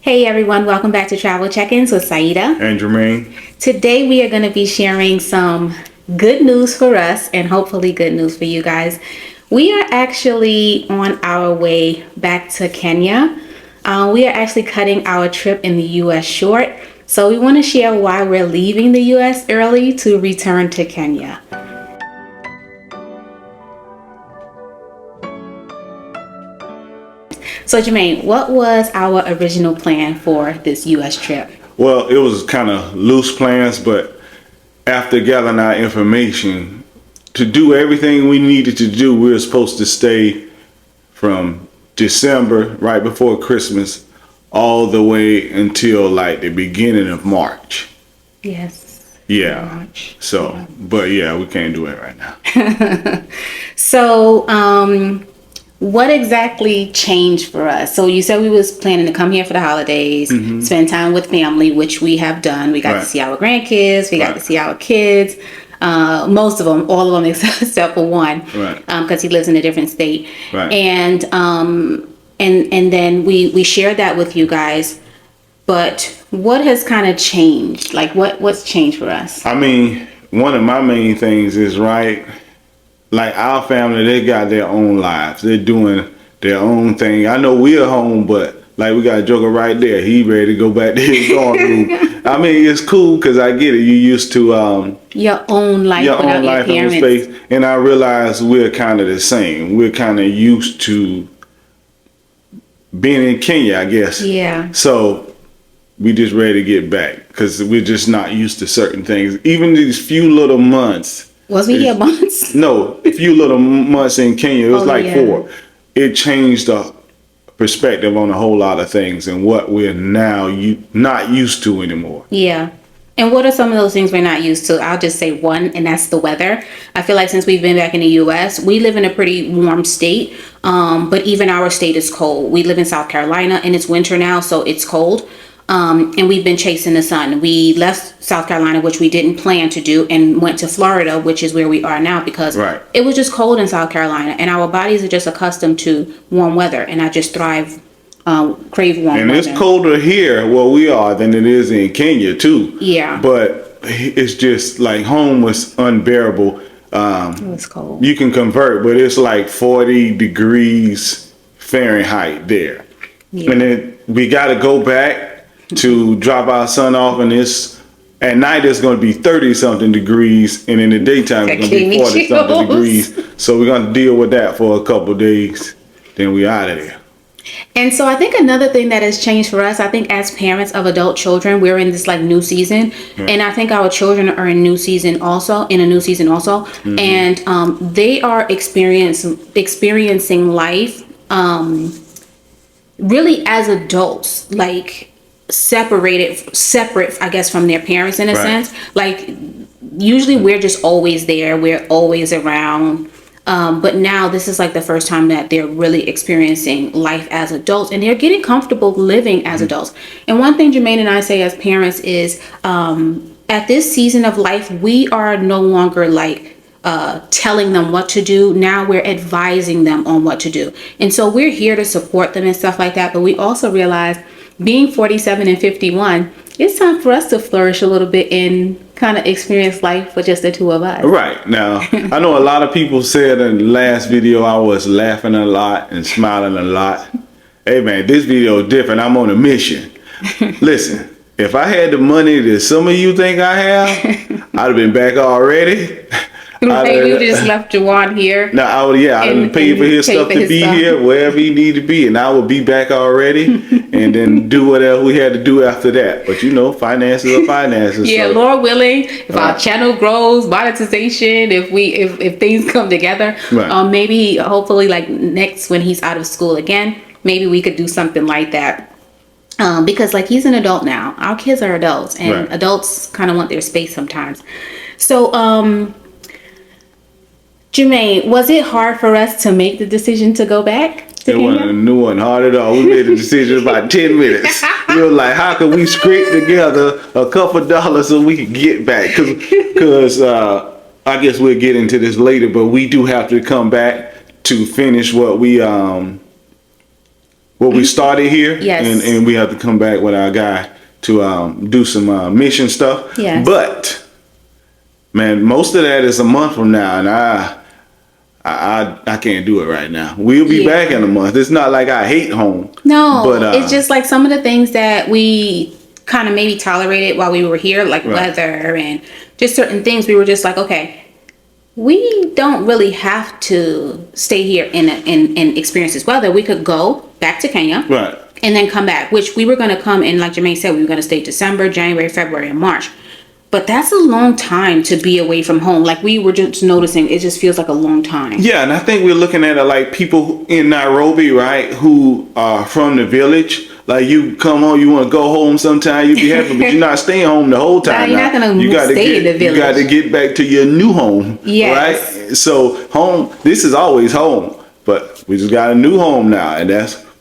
Hey everyone, welcome back to Travel Check-ins with Saidah and Germaine. Today we are going to be sharing some good news for us and hopefully good news for you guys. We are actually on our way back to Kenya. We are actually cutting our trip in the U.S. short. So we want to share why we're leaving the U.S. early to return to Kenya. So Germaine, what was our original plan for this U.S. trip? Well, it was kind of loose plans, but after gathering our information, to do everything we needed to do, we were supposed to stay from December, right before Christmas, all the way until like the beginning of March. Yes. Yeah. March. So, Yeah. but yeah, we can't do it right now. So, what exactly changed for us? So you said we was planning to come here for the holidays, spend time with family, which we have done. We got to see our grandkids. We got to see our kids. Most of them, all of them except for one, because he lives in a different state. Right. And then we shared that with you guys. But what has kind of changed? Like what's changed for us? I mean, one of my main things is like our family, they got their own lives. They're doing their own thing. I know we're home, but like we got a joker right there. He ready to go back to his dorm room. I mean, it's cool because I get it. You used to your own life without your parents. Space. And I realize we're kind of the same. We're kind of used to being in Kenya, I guess. Yeah. So we just ready to get back because we're just not used to certain things. Even these few little months. Was we here months? No, a few little months in Kenya. It was 4. It changed the perspective on a whole lot of things and what we're now not used to anymore. Yeah. And what are some of those things we're not used to? I'll just say one, and that's the weather. I feel like since we've been back in the U.S., we live in a pretty warm state, but even our state is cold. We live in South Carolina, and it's winter now, so it's cold. And we've been chasing the sun. We left South Carolina, which we didn't plan to do, and went to Florida, which is where we are now, because it was just cold in South Carolina, and our bodies are just accustomed to warm weather, and I just crave warm weather. And it's colder here where we are than it is in Kenya too. Yeah. But it's just like home was unbearable. It was cold. You can convert, but it's like 40 degrees Fahrenheit there. Yeah. And then we got to go back to drop our son off, and at night it's going to be 30 something degrees, and in the daytime it's going to be 40 something degrees. So we're going to deal with that for a couple of days, then we out of there. And so I think another thing that has changed for us, I think as parents of adult children, we're in this like new season, and I think our children are in a new season also, and they are experiencing life really as adults, like separate I guess from their parents in a sense. Like usually we're just always there, we're always around, but now this is like the first time that they're really experiencing life as adults, and they're getting comfortable living as adults. And one thing Germaine and I say as parents is at this season of life, we are no longer like telling them what to do. Now we're advising them on what to do, and so we're here to support them and stuff like that. But we also realize, being 47 and 51, it's time for us to flourish a little bit and kind of experience life with just the two of us. Right. Now, I know a lot of people said in the last video I was laughing a lot and smiling a lot. Hey man, this video is different. I'm on a mission. Listen, if I had the money that some of you think I have, I'd have been back already. You just left Jawan here. No, I'd have paid for his stuff to be here, wherever he need to be, and I would be back already, and then do whatever we had to do after that. But finances are finances. Yeah, so. Lord willing, if our channel grows, monetization, if things come together, maybe hopefully like next when he's out of school again, maybe we could do something like that. Because like he's an adult now, our kids are adults, and adults kind of want their space sometimes. So Germaine, was it hard for us to make the decision to go back? It wasn't hard at all. We made the decision in about 10 minutes. We were like, how can we scrape together a couple dollars so we can get back? Because I guess we'll get into this later, but we do have to come back to finish what we what we started here. Yes. And we have to come back with our guy to do some mission stuff. Yes. But man, most of that is a month from now, and I can't do it right now. We'll be back in a month. It's not like I hate home. No, but it's just like some of the things that we kind of maybe tolerated while we were here, like weather and just certain things. We were just like, okay, we don't really have to stay here and experience this weather. We could go back to Kenya. Right. And then come back, which we were going to come in, like Germaine said, we were going to stay December, January, February, and March. But that's a long time to be away from home. Like we were just noticing, it just feels like a long time. Yeah, and I think we're looking at it like people in Nairobi, right, who are from the village. Like you come home, you want to go home sometime, you be happy, but you're not staying home the whole time. You're not going to stay in the village. You got to get back to your new home, right? So home, this is always home, but we just got a new home now, and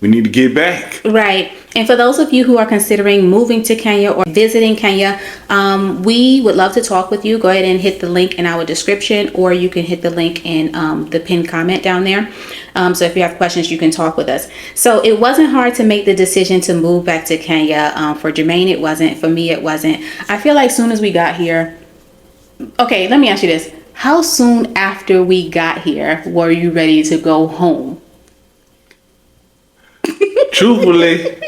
we need to get back. Right. And for those of you who are considering moving to Kenya or visiting Kenya, we would love to talk with you. Go ahead and hit the link in our description, or you can hit the link in the pinned comment down there. So if you have questions, you can talk with us. So it wasn't hard to make the decision to move back to Kenya. For Germaine, it wasn't. For me, it wasn't. I feel like soon as we got here, okay, let me ask you this. How soon after we got here were you ready to go home? Truthfully,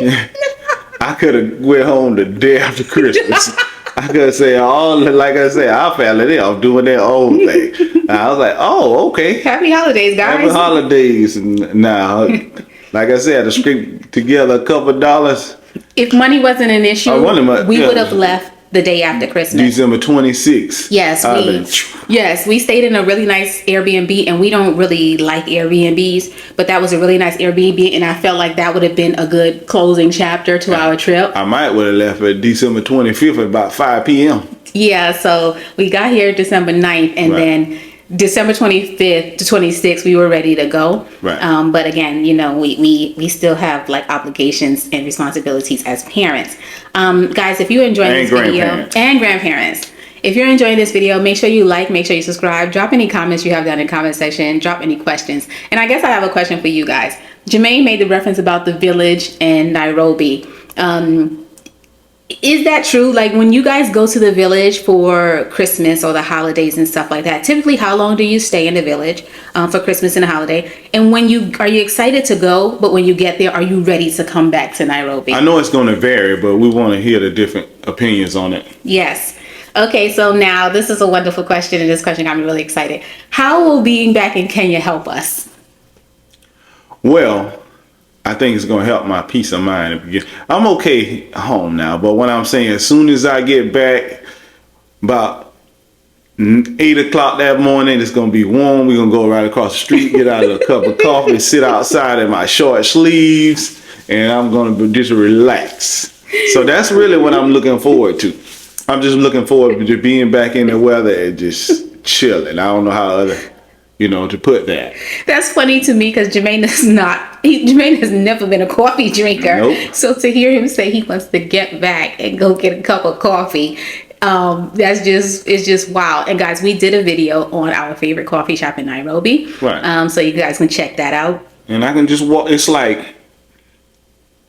I could have went home the day after Christmas. I could say like I said, our family, they all doing their own thing. I was like, oh, okay. Happy holidays, guys. Happy holidays. Now, like I said, I had to scrape together a couple of dollars. If money wasn't an issue, we would have left the day after Christmas. December 26th. Yes, we stayed in a really nice Airbnb, and we don't really like Airbnbs, but that was a really nice Airbnb, and I felt like that would have been a good closing chapter to our trip. I might would have left at December 25th at about 5 p.m. Yeah, so we got here December 9th, and then December 25th to 26th, we were ready to go. Right. But again, we still have like obligations and responsibilities as parents. Guys, if you're enjoying this video, and grandparents, if you're enjoying this video, make sure you like, make sure you subscribe, drop any comments you have down in the comment section, drop any questions. And I guess I have a question for you guys. Germaine made the reference about the village in Nairobi. Is that true? Like when you guys go to the village for Christmas or the holidays and stuff like that, typically how long do you stay in the village for Christmas and the holiday? And are you excited to go, but when you get there, are you ready to come back to Nairobi? I know it's going to vary, but we want to hear the different opinions on it. Yes. Okay, so now this is a wonderful question, and this question got me really excited. How will being back in Kenya help us? Well, I think it's going to help my peace of mind. I'm okay home now, but what I'm saying, as soon as I get back, about 8 o'clock that morning, it's going to be warm. We're going to go right across the street, get out a cup of coffee, sit outside in my short sleeves, and I'm going to just relax. So that's really what I'm looking forward to. I'm just looking forward to being back in the weather and just chilling. I don't know how to put that. That's funny to me because Germaine has never been a coffee drinker. Nope. So to hear him say he wants to get back and go get a cup of coffee, it's just wow. And guys, we did a video on our favorite coffee shop in Nairobi. Right. So you guys can check that out. And I can just walk. It's like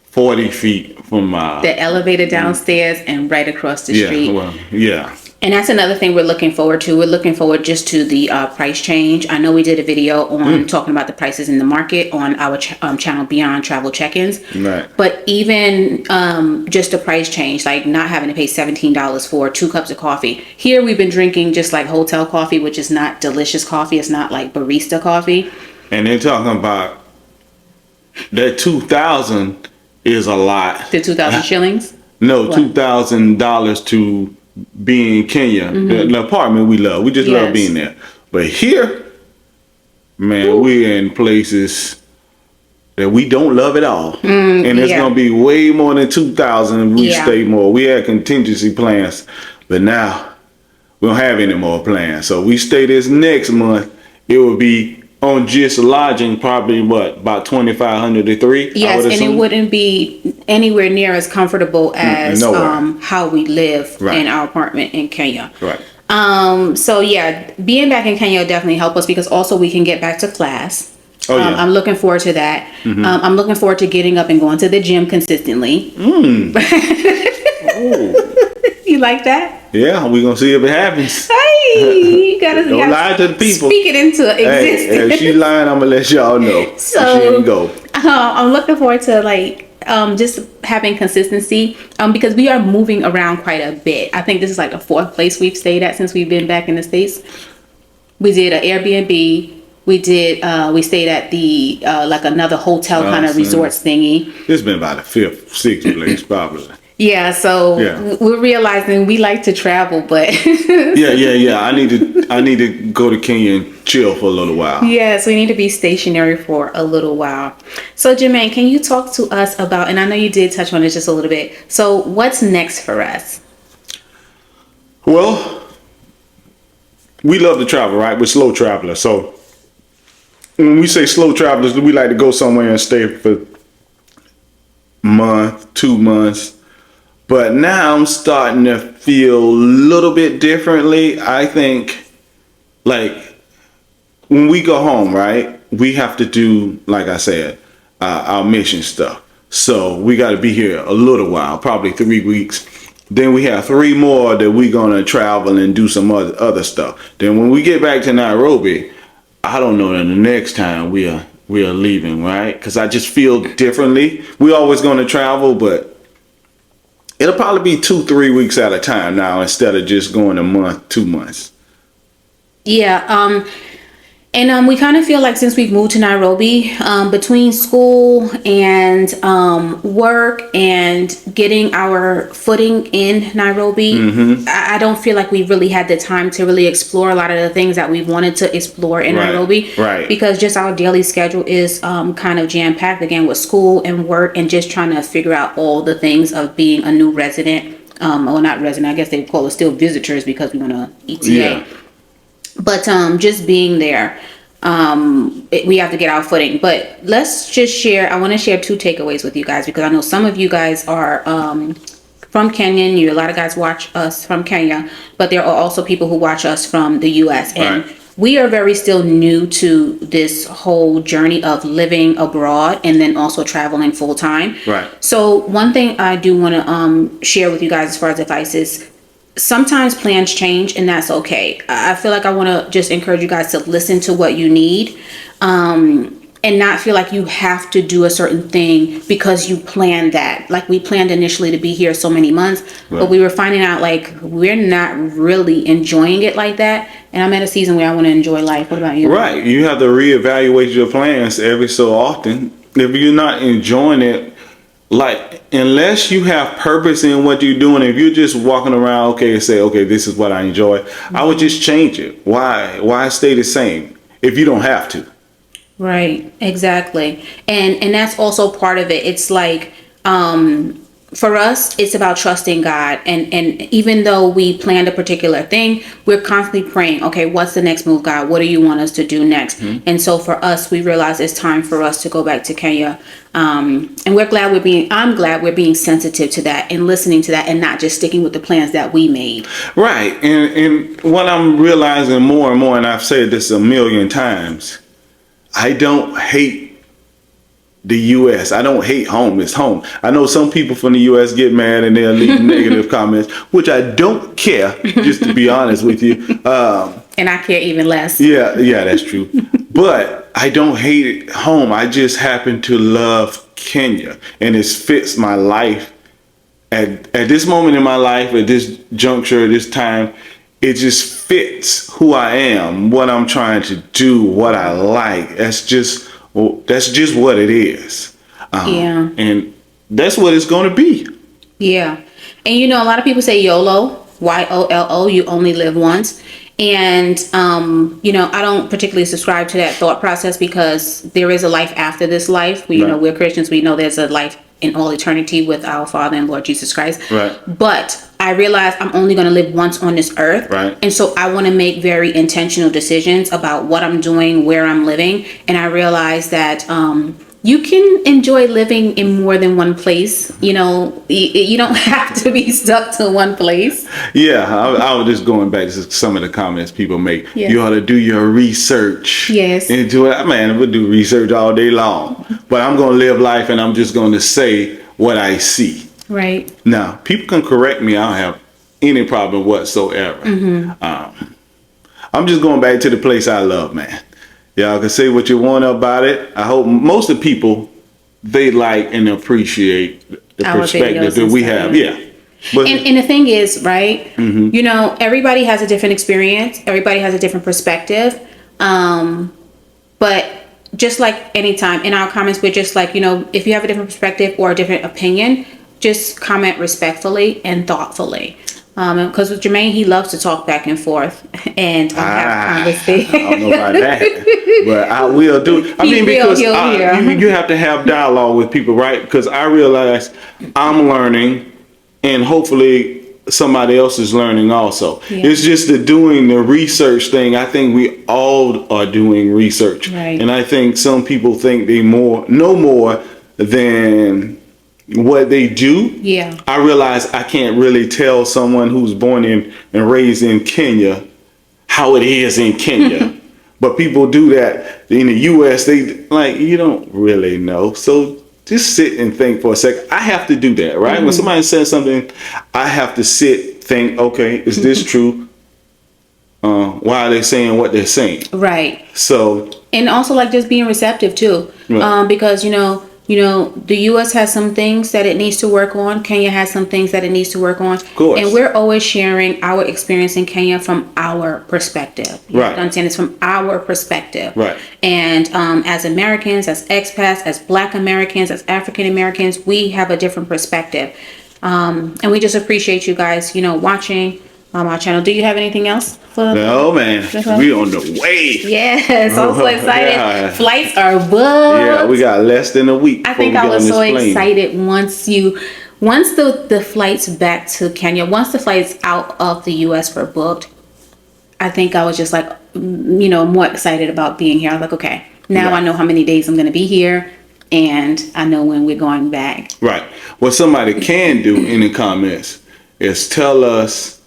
40 feet from the elevator downstairs and right across the street. Yeah. And that's another thing we're looking forward to. We're looking forward just to the price change. I know we did a video on talking about the prices in the market on our channel Beyond Travel Check-ins. Right. But even just the price change, like not having to pay $17 for 2 cups of coffee. Here we've been drinking just like hotel coffee, which is not delicious coffee. It's not like barista coffee. And they're talking about that 2,000 is a lot. The 2,000 shillings? No, $2,000 to be in Kenya. The apartment we love. We just love being there. But here, man, we're in places that we don't love at all. And it's going to be way more than 2,000 if we stay more. We had contingency plans, but now we don't have any more plans. So we stay this next month, it will be on just lodging probably about 2,500 to 3. Yes, and it wouldn't be anywhere near as comfortable as how we live in our apartment in Kenya. Right. So yeah, being back in Kenya will definitely help us because also we can get back to class. Oh, yeah. I'm looking forward to that. I'm looking forward to getting up and going to the gym consistently. You like that? Yeah, we're going to see if it happens. Hey, you gotta, Don't lie to the people. Speak it into existence. Hey, if she lying, I'm going to let y'all know. So, she ain't go. I'm looking forward to like just having consistency because we are moving around quite a bit. I think this is like the 4th place we've stayed at since we've been back in the States. We did an Airbnb. We stayed at the like another hotel kind of resort thingy. It's been about the 5th, 6th place probably. Yeah, so we're realizing we like to travel, but yeah. I need to go to Kenya and chill for a little while. Yes, we need to be stationary for a little while. So Germaine, can you talk to us about, and I know you did touch on it just a little bit, so what's next for us? Well, we love to travel, right? We're slow travelers. So when we say slow travelers, we like to go somewhere and stay for a month, 2 months. But now I'm starting to feel a little bit differently. I think, like, when we go home, right, we have to do, like I said, our mission stuff. So we got to be here a little while, probably 3 weeks. Then we have 3 more that we're going to travel and do some other stuff. Then when we get back to Nairobi, I don't know that the next time we are leaving, right? Because I just feel differently. We're always going to travel, but it'll probably be 2-3 weeks at a time now instead of just going a month, 2 months. Yeah, and we kind of feel like since we've moved to Nairobi, between school and work and getting our footing in Nairobi, I don't feel like we really had the time to really explore a lot of the things that we wanted to explore in Nairobi. Right. Because just our daily schedule is kind of jam-packed again with school and work and just trying to figure out all the things of being a new resident. Well, not resident, I guess they call us still visitors because we want to ETA. Yeah. But just being there, we have to get our footing. But let's just share. I want to share 2 takeaways with you guys because I know some of you guys are from Kenya. A lot of guys watch us from Kenya, but there are also people who watch us from the U.S. And we are very still new to this whole journey of living abroad and then also traveling full time. Right. So one thing I do want to share with you guys as far as advice is, sometimes plans change and that's okay. I feel like I want to just encourage you guys to listen to what you need and not feel like you have to do a certain thing because you planned that. Like we planned initially to be here so many months, but we were finding out like we're not really enjoying it like that. And I'm at a season where I want to enjoy life. What about you? Right. You have to reevaluate your plans every so often. If you're not enjoying it, like, unless you have purpose in what you're doing, if you're just walking around, okay, say, okay, this is what I enjoy, I would just change it. Why stay the same if you don't have to? Right, exactly. And that's also part of it. It's like, for us, it's about trusting God. And even though we planned a particular thing, we're constantly praying, okay, what's the next move, God? What do you want us to do next? And so for us, we realize it's time for us to go back to Kenya. And I'm glad we're being sensitive to that and listening to that and not just sticking with the plans that we made. Right. And what I'm realizing more and more, and I've said this a million times, I don't hate the U.S. I don't hate home. It's home. I know some people from the U.S. get mad and they'll leave negative comments, which I don't care, just to be honest with you. And I care even less. Yeah, that's true. But I don't hate it home. I just happen to love Kenya, and it fits my life. At this moment in my life, at this juncture, at this time, it just fits who I am, what I'm trying to do, what I like. That's just what it is. And that's what it's going to be. Yeah. And a lot of people say YOLO, YOLO, you only live once. And, I don't particularly subscribe to that thought process because there is a life after this life. We're Christians. We know there's a life in all eternity with our Father and Lord Jesus Christ. Right. But I realize I'm only going to live once on this earth. Right. And so I want to make very intentional decisions about what I'm doing, where I'm living. And I realize that, you can enjoy living in more than one place. You know, you don't have to be stuck to one place. Yeah, I was just going back to some of the comments people make. Yeah. You ought to do your research. Yes. And do it. Man, we'll do research all day long. But I'm going to live life and I'm just going to say what I see. Right. Now, people can correct me. I don't have any problem whatsoever. I'm just going back to the place I love, man. Y'all can say what you want about it. I hope most of the people, they like and appreciate the Our perspective videos that and we stuff, have. yeah. Yeah. But And the thing is, right, you know, everybody has a different experience. Everybody has a different perspective. But just like anytime in our comments, we're just like, you know, if you have a different perspective or a different opinion, just comment respectfully and thoughtfully. Because with Germaine, he loves to talk back and forth and have conversation. I don't know about that, but I will do. I mean, because you have to have dialogue with people, right? Because I realize I'm learning, and hopefully somebody else is learning also. Yeah. It's just the doing the research thing. I think we all are doing research, Right. and I think some people think they know more than what they do. Yeah. I realize I can't really tell someone who's born in and raised in Kenya how it is in Kenya. But people do that in the US. They like, you don't really know. So just sit and think for a second. I have to do that, right? When somebody says something, I have to sit, think, okay, is this true? Why are they saying what they're saying? Right. So, and also like just being receptive too. Right. Because, you know, the U.S. has some things that it needs to work on. Kenya has some things that it needs to work on. Of course. And we're always sharing our experience in Kenya from our perspective. You Right. have to understand it's from our perspective. Right. And as Americans, as expats, as Black Americans, as African Americans, we have a different perspective. And we just appreciate you guys, you know, watching our channel. Do you have anything else? no, man, we on the way. Yes, I'm so excited. Yeah. Flights are booked. Yeah, we got less than a week. I before think we I get was on so this plane. excited once the flights back to Kenya, once the flights out of the US were booked, I think I was just like, you know, more excited about being here. I was like, okay, now Right. I know how many days I'm going to be here and I know when we're going back. Right. What somebody can do in the comments is tell us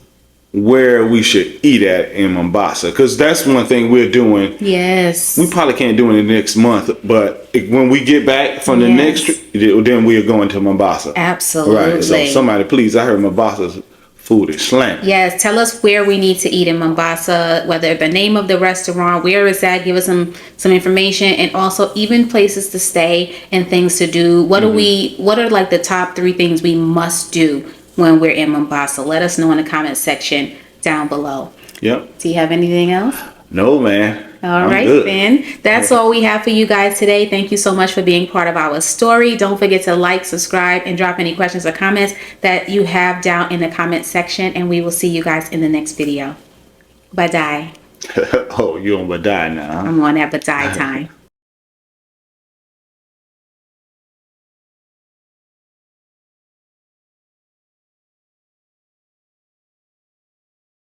where we should eat at in Mombasa, because that's one thing we're doing. Yes. We probably can't do it in the next month, but when we get back from the Yes. next trip, then we are going to Mombasa. Absolutely. Right. So somebody, please, I heard Mombasa's food is slam. Yes, tell us where we need to eat in Mombasa, whether the name of the restaurant, where is that, give us some information, and also even places to stay and things to do. What are like the top 3 things we must do when we're in Mombasa? Let us know in the comment section down below. Yep. Do you have anything else? No, man. All I'm right, good. then. That's all we have for you guys today. Thank you so much for being part of our story. Don't forget to like, subscribe, and drop any questions or comments that you have down in the comment section. And we will see you guys in the next video. Bye-bye. Oh, you on Badai now? Huh? I'm on that bye time.